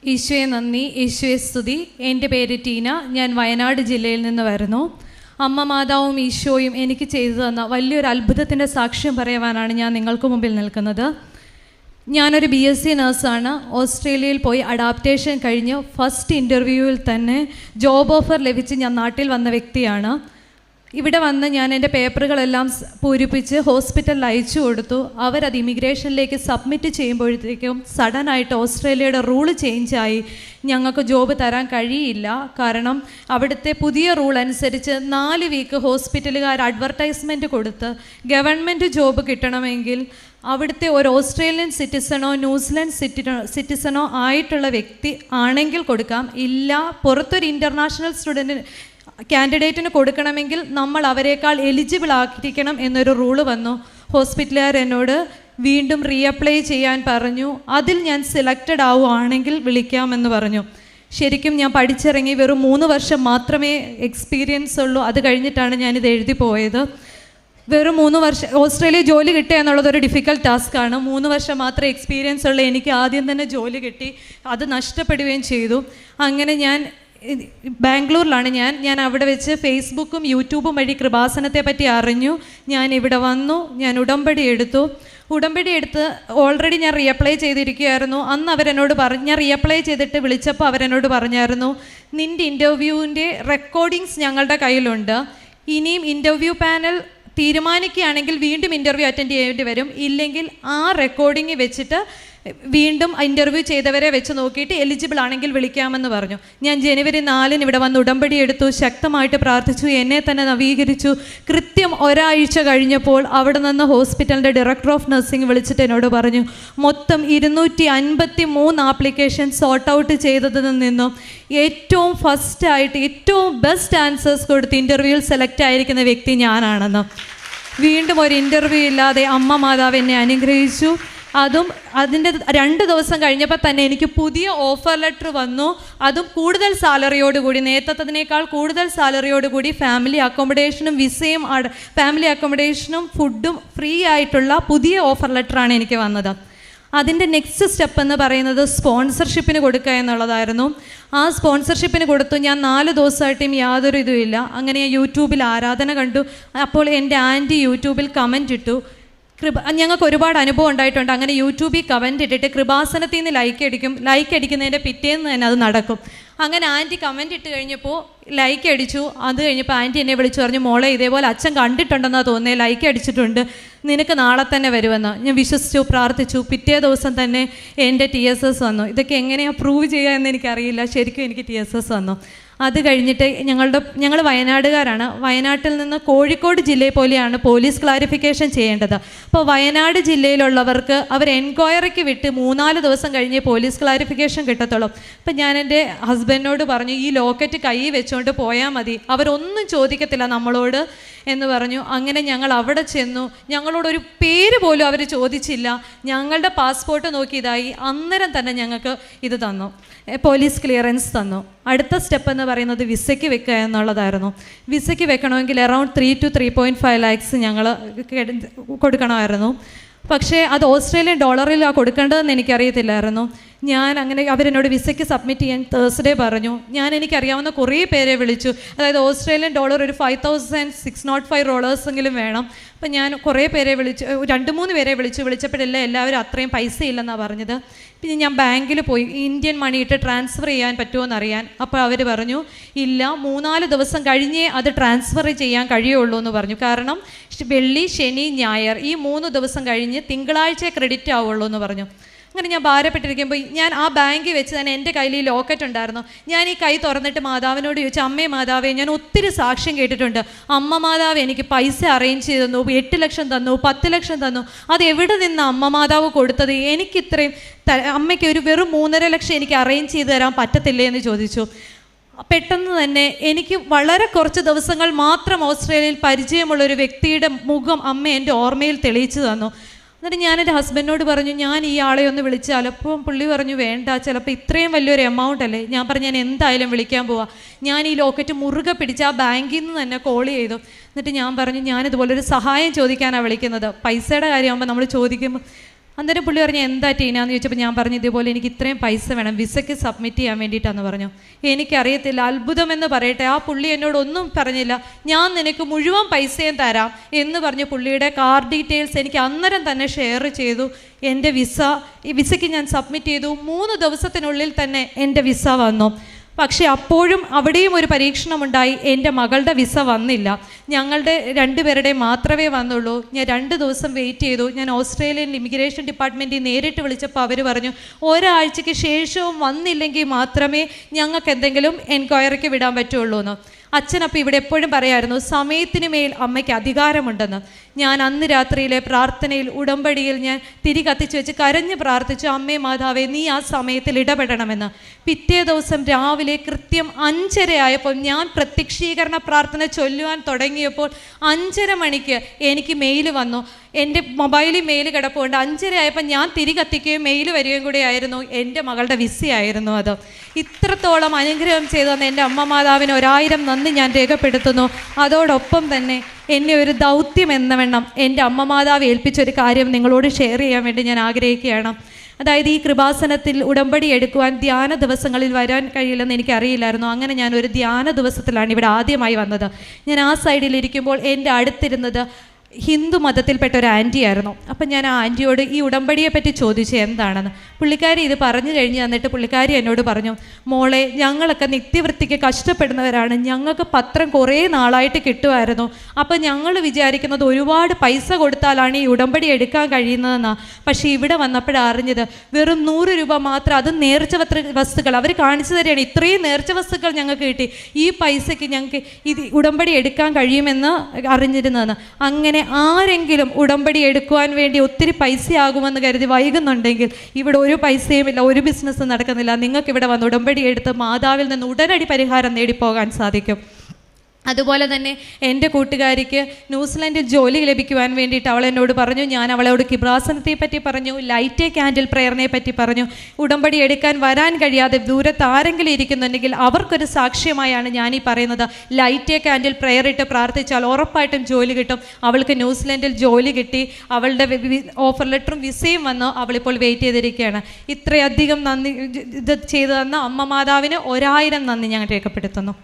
ഈശോയെ നന്ദി, ഈശോയെ സ്തുതി. എൻ്റെ പേര് ടീന. ഞാൻ വയനാട് ജില്ലയിൽ നിന്ന് വരുന്നു. അമ്മ മാതാവും ഈശോയും എനിക്ക് ചെയ്തു തന്ന വലിയൊരു അത്ഭുതത്തിൻ്റെ സാക്ഷ്യം പറയുവാനാണ് ഞാൻ നിങ്ങൾക്ക് മുമ്പിൽ നിൽക്കുന്നത്. ഞാനൊരു BSc നഴ്സാണ്. ഓസ്ട്രേലിയയിൽ പോയി അഡാപ്റ്റേഷൻ കഴിഞ്ഞ് ഫസ്റ്റ് ഇൻ്റർവ്യൂവിൽ തന്നെ ജോബ് ഓഫർ ലഭിച്ച് ഞാൻ നാട്ടിൽ വന്ന വ്യക്തിയാണ്. ഇവിടെ വന്ന് ഞാൻ എൻ്റെ പേപ്പറുകളെല്ലാം പൂരിപ്പിച്ച് ഹോസ്പിറ്റലിൽ അയച്ചു കൊടുത്തു. അവരത് ഇമിഗ്രേഷനിലേക്ക് സബ്മിറ്റ് ചെയ്യുമ്പോഴത്തേക്കും സഡനായിട്ട് ഓസ്ട്രേലിയയുടെ റൂള് ചേഞ്ചായി. ഞങ്ങൾക്ക് ജോബ് തരാൻ കഴിയില്ല. കാരണം അവിടുത്തെ പുതിയ റൂൾ അനുസരിച്ച് 4 വീക്ക് ഹോസ്പിറ്റലുകാർ അഡ്വർടൈസ്മെൻറ്റ് കൊടുത്ത് ഗവൺമെൻറ് ജോബ് കിട്ടണമെങ്കിൽ അവിടുത്തെ ഒരു ഓസ്ട്രേലിയൻ സിറ്റിസണോ ന്യൂസിലൻഡ് സിറ്റിസണോ ആയിട്ടുള്ള വ്യക്തി ആണെങ്കിൽ കൊടുക്കാം. ഇല്ല, പുറത്തൊരു ഇൻ്റർനാഷണൽ കാൻഡിഡേറ്റിന് കൊടുക്കണമെങ്കിൽ നമ്മൾ അവരെക്കാൾ എലിജിബിൾ ആക്കിയിരിക്കണം എന്നൊരു റൂള് വന്നു. ഹോസ്പിറ്റലുകാർ എന്നോട് വീണ്ടും റീഅപ്ലൈ ചെയ്യാൻ പറഞ്ഞു. അതിൽ ഞാൻ സെലക്റ്റഡ് ആവുകയാണെങ്കിൽ വിളിക്കാമെന്ന് പറഞ്ഞു. ശരിക്കും ഞാൻ പഠിച്ചിറങ്ങി വെറും 3 വർഷം മാത്രമേ എക്സ്പീരിയൻസ് ഉള്ളൂ. അത് കഴിഞ്ഞിട്ടാണ് ഞാനിത് എഴുതി പോയത്. വെറും 3 വർഷം ഓസ്ട്രേലിയ ജോലി കിട്ടുക എന്നുള്ളതൊരു ഡിഫിക്കൽട്ട് ടാസ്ക്കാണ്. 3 വർഷം മാത്രമേ എക്സ്പീരിയൻസ് ഉള്ളൂ. എനിക്ക് ആദ്യം തന്നെ ജോലി കിട്ടി. അത് നഷ്ടപ്പെടുകയും ചെയ്തു. അങ്ങനെ ഞാൻ ബാംഗ്ലൂരിലാണ്. ഞാൻ അവിടെ വെച്ച് ഫേസ്ബുക്കും യൂട്യൂബും വഴി കൃപാസനത്തെ പറ്റി അറിഞ്ഞു. ഞാൻ ഇവിടെ വന്നു. ഞാൻ ഉടമ്പടി എടുത്ത് ഓൾറെഡി ഞാൻ റീഅപ്ലൈ ചെയ്തിരിക്കുകയായിരുന്നു. അന്ന് അവരെന്നോട് ഞാൻ റീഅപ്ലൈ ചെയ്തിട്ട് വിളിച്ചപ്പോൾ അവരെന്നോട് പറഞ്ഞായിരുന്നു, നിൻ്റെ ഇൻ്റർവ്യൂവിൻ്റെ റെക്കോർഡിങ്സ് ഞങ്ങളുടെ കയ്യിലുണ്ട്. ഇനിയും ഇൻ്റർവ്യൂ പാനൽ തീരുമാനിക്കുകയാണെങ്കിൽ വീണ്ടും ഇൻ്റർവ്യൂ അറ്റൻഡ് ചെയ്യേണ്ടി വരും. ഇല്ലെങ്കിൽ ആ റെക്കോർഡിങ് വെച്ചിട്ട് വീണ്ടും ഇൻ്റർവ്യൂ ചെയ്തവരെ വെച്ച് നോക്കിയിട്ട് എലിജിബിൾ ആണെങ്കിൽ വിളിക്കാമെന്ന് പറഞ്ഞു. ഞാൻ ജനുവരി 4 ഇവിടെ വന്ന് ഉടമ്പടി എടുത്തു. ശക്തമായിട്ട് പ്രാർത്ഥിച്ചു. എന്നെ തന്നെ നവീകരിച്ചു. കൃത്യം ഒരാഴ്ച കഴിഞ്ഞപ്പോൾ അവിടെ നിന്ന് ഹോസ്പിറ്റലിൻ്റെ ഡയറക്ടർ ഓഫ് നഴ്സിംഗ് വിളിച്ചിട്ട് എന്നോട് പറഞ്ഞു, മൊത്തം 253 ആപ്ലിക്കേഷൻ സോർട്ട് ഔട്ട് ചെയ്തതിൽ നിന്നും ഏറ്റവും ഫസ്റ്റായിട്ട് ഏറ്റവും ബെസ്റ്റ് ആൻസേഴ്സ് കൊടുത്ത് ഇൻ്റർവ്യൂവിൽ സെലക്ട് ആയിരിക്കുന്ന വ്യക്തി ഞാനാണെന്ന്. വീണ്ടും ഒരു ഇൻ്റർവ്യൂ ഇല്ലാതെ അമ്മ മാതാവ് എന്നെ അനുഗ്രഹിച്ചു. അതിൻ്റെ 2 ദിവസം കഴിഞ്ഞപ്പോൾ തന്നെ എനിക്ക് പുതിയ ഓഫർ ലെറ്റർ വന്നു. അതും കൂടുതൽ സാലറിയോടുകൂടി, നേരത്തേതിനേക്കാൾ കൂടുതൽ സാലറിയോടുകൂടി ഫാമിലി അക്കോമഡേഷനും വിസയും ഫാമിലി അക്കോമഡേഷനും ഫുഡും ഫ്രീ ആയിട്ടുള്ള പുതിയ ഓഫർ ലെറ്ററാണ് എനിക്ക് വന്നത്. അതിൻ്റെ നെക്സ്റ്റ് സ്റ്റെപ്പ് എന്ന് പറയുന്നത് സ്പോൺസർഷിപ്പിന് കൊടുക്കുക എന്നുള്ളതായിരുന്നു. ആ സ്പോൺസർഷിപ്പിന് കൊടുത്തു. ഞാൻ 4 ദിവസമായിട്ടും യാതൊരു ഇതുമില്ല. അങ്ങനെ യൂട്യൂബിൽ ആരാധന കണ്ടു. അപ്പോൾ എൻ്റെ ആൻറ്റി യൂട്യൂബിൽ കമൻ്റ് ഇട്ടു. ഞങ്ങൾക്ക് ഒരുപാട് അനുഭവം ഉണ്ടായിട്ടുണ്ട്. അങ്ങനെ യൂട്യൂബിൽ കമൻ്റ് ഇട്ടിട്ട് കൃപാസനത്തിൽ നിന്ന് ലൈക്ക് അടിക്കുന്നതിൻ്റെ പിറ്റേന്ന് തന്നെ അത് നടക്കും. അങ്ങനെ ആൻറ്റി കമൻ്റ് ഇട്ട് കഴിഞ്ഞപ്പോൾ ലൈക്ക് അടിച്ചു. അത് കഴിഞ്ഞപ്പോൾ ആൻറ്റി എന്നെ വിളിച്ചു പറഞ്ഞു, മോളെ ഇതേപോലെ അച്ഛൻ കണ്ടിട്ടുണ്ടെന്നാണ് തോന്നുന്നത്, ലൈക്ക് അടിച്ചിട്ടുണ്ട്, നിനക്ക് നാളെ തന്നെ വരുമെന്ന്. ഞാൻ വിശ്വസിച്ചു, പ്രാർത്ഥിച്ചു. പിറ്റേ ദിവസം തന്നെ എൻ്റെ TSS വന്നു. ഇതൊക്കെ എങ്ങനെയാണ് പ്രൂവ് ചെയ്യുക എന്ന് എനിക്കറിയില്ല. ശരിക്കും എനിക്ക് TSS വന്നു. അത് കഴിഞ്ഞിട്ട് ഞങ്ങൾ വയനാടുകാരാണ്. വയനാട്ടിൽ നിന്ന് കോഴിക്കോട് ജില്ലയെ പോലെയാണ് പോലീസ് ക്ലാരിഫിക്കേഷൻ ചെയ്യേണ്ടത്. അപ്പോൾ വയനാട് ജില്ലയിലുള്ളവർക്ക് അവർ എൻക്വയറിക്ക് വിട്ട് 3-4 ദിവസം കഴിഞ്ഞ് പോലീസ് ക്ലാരിഫിക്കേഷൻ കിട്ടത്തുള്ളൂ. അപ്പം ഞാൻ എൻ്റെ ഹസ്ബൻഡിനോട് പറഞ്ഞു, ഈ ലോക്കറ്റ് കൈ വെച്ചുകൊണ്ട് പോയാൽ മതി, അവരൊന്നും ചോദിക്കത്തില്ല നമ്മളോട് എന്ന് പറഞ്ഞു. അങ്ങനെ ഞങ്ങൾ അവിടെ ചെന്നു. ഞങ്ങളോടൊരു പേര് പോലും അവർ ചോദിച്ചില്ല. ഞങ്ങളുടെ പാസ്പോർട്ട് നോക്കി ഇതായി. അന്നേരം തന്നെ ഞങ്ങൾക്ക് ഇത് തന്നു, പോലീസ് ക്ലിയറൻസ് തന്നു. അടുത്ത സ്റ്റെപ്പ് എന്ന് പറയുന്നത് വിസയ്ക്ക് വെക്കുക എന്നുള്ളതായിരുന്നു. വിസയ്ക്ക് വെക്കണമെങ്കിൽ അറൗണ്ട് 3 to 3.5 lakhs ഞങ്ങൾ കൊടുക്കണമായിരുന്നു. പക്ഷേ അത് ഓസ്ട്രേലിയൻ ഡോളറിലാണ് കൊടുക്കേണ്ടതെന്ന് എനിക്കറിയത്തില്ലായിരുന്നു. ഞാൻ അങ്ങനെ അവരെന്നോട് വിസയ്ക്ക് സബ്മിറ്റ് ചെയ്യാൻ തേഴ്സ്ഡേ പറഞ്ഞു. എനിക്കറിയാവുന്ന കുറേ പേരെ വിളിച്ചു. അതായത് ഓസ്ട്രേലിയൻ ഡോളർ ഒരു $5,605 വേണം. അപ്പം ഞാൻ കുറേ പേരെ വിളിച്ചു, 2-3 പേരെ വിളിച്ചപ്പോഴില്ല എല്ലാവരും അത്രയും പൈസ ഇല്ലെന്നാണ് പറഞ്ഞത്. പിന്നെ ഞാൻ ബാങ്കിൽ പോയി ഇന്ത്യൻ മണി ഇട്ട് ട്രാൻസ്ഫർ ചെയ്യാൻ പറ്റുമോ എന്നറിയാൻ. അപ്പോൾ അവർ പറഞ്ഞു, ഇല്ല, 3-4 ദിവസം കഴിഞ്ഞേ അത് ട്രാൻസ്ഫർ ചെയ്യാൻ കഴിയുള്ളൂ എന്ന് പറഞ്ഞു. കാരണം വെള്ളി, ശനി, ഞായർ ഈ 3 ദിവസം കഴിഞ്ഞ് തിങ്കളാഴ്ച ക്രെഡിറ്റ് ആവുള്ളൂ എന്ന് പറഞ്ഞു. അങ്ങനെ ഞാൻ ഭാരപ്പെട്ടിരിക്കുമ്പോൾ ഞാൻ ആ ബാങ്കിൽ വെച്ച് തന്നെ എൻ്റെ കയ്യിൽ ഈ ലോക്കറ്റ് ഉണ്ടായിരുന്നു. ഞാൻ ഈ കൈ തുറന്നിട്ട് മാതാവിനോട് ചോദിച്ചു, അമ്മേ മാതാവേ, ഞാൻ ഒത്തിരി സാക്ഷ്യം കേട്ടിട്ടുണ്ട്, അമ്മ മാതാവ് എനിക്ക് പൈസ അറേഞ്ച് ചെയ്ത് തന്നു, 8 ലക്ഷം തന്നു, 10 ലക്ഷം തന്നു, അത് എവിടെ നിന്ന് അമ്മ മാതാവ് കൊടുത്തത്? എനിക്കിത്രയും അമ്മയ്ക്ക് ഒരു വെറും 3.5 ലക്ഷം എനിക്ക് അറേഞ്ച് ചെയ്ത് തരാൻ പറ്റത്തില്ലേ എന്ന് ചോദിച്ചു. പെട്ടെന്ന് തന്നെ എനിക്ക് വളരെ കുറച്ച് ദിവസങ്ങൾ മാത്രം ഓസ്ട്രേലിയയിൽ പരിചയമുള്ളൊരു വ്യക്തിയുടെ മുഖം അമ്മ എൻ്റെ ഓർമ്മയിൽ തെളിയിച്ചു തന്നു. എന്നിട്ട് ഞാൻ എൻ്റെ ഹസ്ബൻഡിനോട് പറഞ്ഞു, ഞാൻ ഈ ആളെ ഒന്ന് വിളിച്ചാൽ. അപ്പോൾ പുള്ളി പറഞ്ഞു, വേണ്ട, ചിലപ്പോൾ ഇത്രയും വലിയൊരു എമൗണ്ട് അല്ലേ. ഞാൻ പറഞ്ഞു, ഞാൻ എന്തായാലും വിളിക്കാൻ പോവാം. ഞാൻ ഈ ലോക്കറ്റ് മുറുകെ പിടിച്ച് ആ ബാങ്കിൽ നിന്ന് തന്നെ കോൾ ചെയ്തു. എന്നിട്ട് ഞാൻ പറഞ്ഞു, ഞാനിതുപോലൊരു സഹായം ചോദിക്കാനാണ് വിളിക്കുന്നത്. പൈസയുടെ കാര്യമാകുമ്പോൾ നമ്മൾ ചോദിക്കുമ്പോൾ അന്നേരം പുള്ളി പറഞ്ഞു എന്താ ടീനാന്ന് ചോദിച്ചപ്പോൾ ഞാൻ പറഞ്ഞു ഇതേപോലെ എനിക്ക് ഇത്രയും പൈസ വേണം വിസയ്ക്ക് സബ്മിറ്റ് ചെയ്യാൻ വേണ്ടിയിട്ടാന്ന് പറഞ്ഞു. എനിക്കറിയത്തില്ല, അത്ഭുതമെന്ന് പറയട്ടെ, ആ പുള്ളി എന്നോട് ഒന്നും പറഞ്ഞില്ല. ഞാൻ നിനക്ക് മുഴുവൻ പൈസയും തരാം എന്ന് പറഞ്ഞ് പുള്ളിയുടെ കാർ ഡീറ്റെയിൽസ് എനിക്ക് അന്നേരം തന്നെ ഷെയർ ചെയ്തു. എൻ്റെ വിസയ്ക്ക് ഞാൻ സബ്മിറ്റ് ചെയ്തു. 3 ദിവസത്തിനുള്ളിൽ തന്നെ എൻ്റെ വിസ വന്നു. പക്ഷേ അപ്പോഴും അവിടെയും ഒരു പരീക്ഷണമുണ്ടായി. എൻ്റെ മകളുടെ വിസ വന്നില്ല, ഞങ്ങളുടെ 2 പേരുടെയും മാത്രമേ വന്നുള്ളൂ. ഞാൻ 2 ദിവസം വെയിറ്റ് ചെയ്തു. ഞാൻ ഓസ്ട്രേലിയൻ ഇമിഗ്രേഷൻ ഡിപ്പാർട്ട്മെൻറ്റിൽ നേരിട്ട് വിളിച്ചപ്പോൾ അവർ പറഞ്ഞു ഒരാഴ്ചയ്ക്ക് ശേഷവും വന്നില്ലെങ്കിൽ മാത്രമേ ഞങ്ങൾക്ക് എന്തെങ്കിലും എൻക്വയറിക്ക് വിടാൻ പറ്റുള്ളൂ എന്ന്. അച്ഛനപ്പോൾ ഇവിടെ എപ്പോഴും പറയായിരുന്നു സമയത്തിന് മേൽ അമ്മയ്ക്ക് അധികാരമുണ്ടെന്ന്. ഞാൻ അന്ന് രാത്രിയിലെ പ്രാർത്ഥനയിൽ ഉടമ്പടിയിൽ ഞാൻ തിരി കത്തിച്ച് വെച്ച് കരഞ്ഞ് പ്രാർത്ഥിച്ചു, അമ്മേ മാതാവേ നീ ആ സമയത്തിൽ ഇടപെടണമെന്ന്. പിറ്റേ ദിവസം രാവിലെ കൃത്യം 5:30 ആയപ്പോൾ ഞാൻ പ്രത്യക്ഷീകരണ പ്രാർത്ഥന ചൊല്ലുവാൻ തുടങ്ങിയപ്പോൾ 5:30 മണിക്ക് എനിക്ക് മെയിൽ വന്നു. എൻ്റെ മൊബൈലിൽ മെയിൽ കിടപ്പുണ്ട്. 5:30 ആയപ്പോൾ ഞാൻ തിരി കത്തിക്കുകയും മെയിൽ വരികയും കൂടെ ആയിരുന്നു. എൻ്റെ മകളുടെ വിസയായിരുന്നു അത്. ഇത്രത്തോളം അനുഗ്രഹം ചെയ്തു തന്ന എൻ്റെ അമ്മ മാതാവിന് 1000 നന്ദി ഞാൻ രേഖപ്പെടുത്തുന്നു. അതോടൊപ്പം തന്നെ എന്നെ ഒരു ദൗത്യം എന്ന വണ്ണം എൻ്റെ അമ്മ മാതാവ് ഏൽപ്പിച്ചൊരു കാര്യം നിങ്ങളോട് ഷെയർ ചെയ്യാൻ വേണ്ടി ഞാൻ ആഗ്രഹിക്കുകയാണ്. അതായത് ഈ കൃപാസനത്തിൽ ഉടമ്പടി എടുക്കുവാൻ ധ്യാന ദിവസങ്ങളിൽ വരാൻ കഴിയില്ലെന്ന് എനിക്കറിയില്ലായിരുന്നു. അങ്ങനെ ഞാൻ ഒരു ധ്യാന ദിവസത്തിലാണ് ഇവിടെ ആദ്യമായി വന്നത്. ഞാൻ ആ സൈഡിലിരിക്കുമ്പോൾ എൻ്റെ അടുത്തിരുന്നത് ഹിന്ദു മതത്തിൽപ്പെട്ട ഒരു ആൻറ്റി ആയിരുന്നു. അപ്പം ഞാൻ ആ ആൻറ്റിയോട് ഈ ഉടമ്പടിയെ പറ്റി ചോദിച്ചു എന്താണെന്ന്. പുള്ളിക്കാരി ഇത് പറഞ്ഞു കഴിഞ്ഞ് തന്നിട്ട് പുള്ളിക്കാരി എന്നോട് പറഞ്ഞു, മോളെ ഞങ്ങളൊക്കെ നിത്യവൃത്തിക്ക് കഷ്ടപ്പെടുന്നവരാണ്, ഞങ്ങൾക്ക് പത്രം കുറേ നാളായിട്ട് കിട്ടുമായിരുന്നു. അപ്പം ഞങ്ങൾ വിചാരിക്കുന്നത് ഒരുപാട് പൈസ കൊടുത്താലാണ് ഈ ഉടമ്പടി എടുക്കാൻ കഴിയുന്നതെന്നാണ്. പക്ഷേ ഇവിടെ വന്നപ്പോഴാണ് അറിഞ്ഞത് വെറും 100 രൂപ മാത്രം, അത് നേർച്ച വസ്തുക്കൾ അവർ കാണിച്ചു തരികയാണ്. ഇത്രയും നേർച്ച വസ്തുക്കൾ ഞങ്ങൾക്ക് കിട്ടി, ഈ പൈസയ്ക്ക് ഞങ്ങൾക്ക് ഇത് ഉടമ്പടി എടുക്കാൻ കഴിയുമെന്ന് അറിഞ്ഞിരുന്നതെന്ന്. അങ്ങനെ ആരെങ്കിലും ഉടമ്പടി എടുക്കുവാൻ വേണ്ടി ഒത്തിരി പൈസയാകുമെന്ന് കരുതി വൈകുന്നുണ്ടെങ്കിൽ ഇവിടെ ഒരു പൈസയുമില്ല, ഒരു ബിസിനസ്സും നടക്കുന്നില്ല. നിങ്ങൾക്ക് ഇവിടെ വന്ന് ഉടമ്പടി എടുത്ത് മാതാവിൽ നിന്ന് ഉടനടി പരിഹാരം നേടിപ്പോകാൻ സാധിക്കും. അതുപോലെ തന്നെ എൻ്റെ കൂട്ടുകാരിക്ക് ന്യൂസിലൻഡിൽ ജോലി ലഭിക്കുവാൻ വേണ്ടിയിട്ട് അവൾ എന്നോട് പറഞ്ഞു. ഞാൻ അവളോട് കൃപാസനത്തെ പറ്റി പറഞ്ഞു, ലൈറ്റ് ക്യാൻഡിൽ പ്രെയറിനെ പറ്റി പറഞ്ഞു. ഉടമ്പടി എടുക്കാൻ വരാൻ കഴിയാതെ ദൂരത്ത് ആരെങ്കിലും ഇരിക്കുന്നുണ്ടെങ്കിൽ അവർക്കൊരു സാക്ഷ്യമായാണ് ഞാൻ ഈ പറയുന്നത്. ലൈറ്റ് ക്യാൻഡിൽ പ്രെയർ ഇട്ട് പ്രാർത്ഥിച്ചാൽ ഉറപ്പായിട്ടും ജോലി കിട്ടും. അവൾക്ക് ന്യൂസിലൻഡിൽ ജോലി കിട്ടി, അവളുടെ ഓഫർ ലെറ്ററും വിസയും വന്നു. അവളിപ്പോൾ വെയിറ്റ് ചെയ്തിരിക്കുകയാണ്. ഇത്രയധികം നന്ദി ഇത് ചെയ്തു തന്ന അമ്മ മാതാവിന് 1000 നന്ദി ഞാൻ രേഖപ്പെടുത്തുന്നു.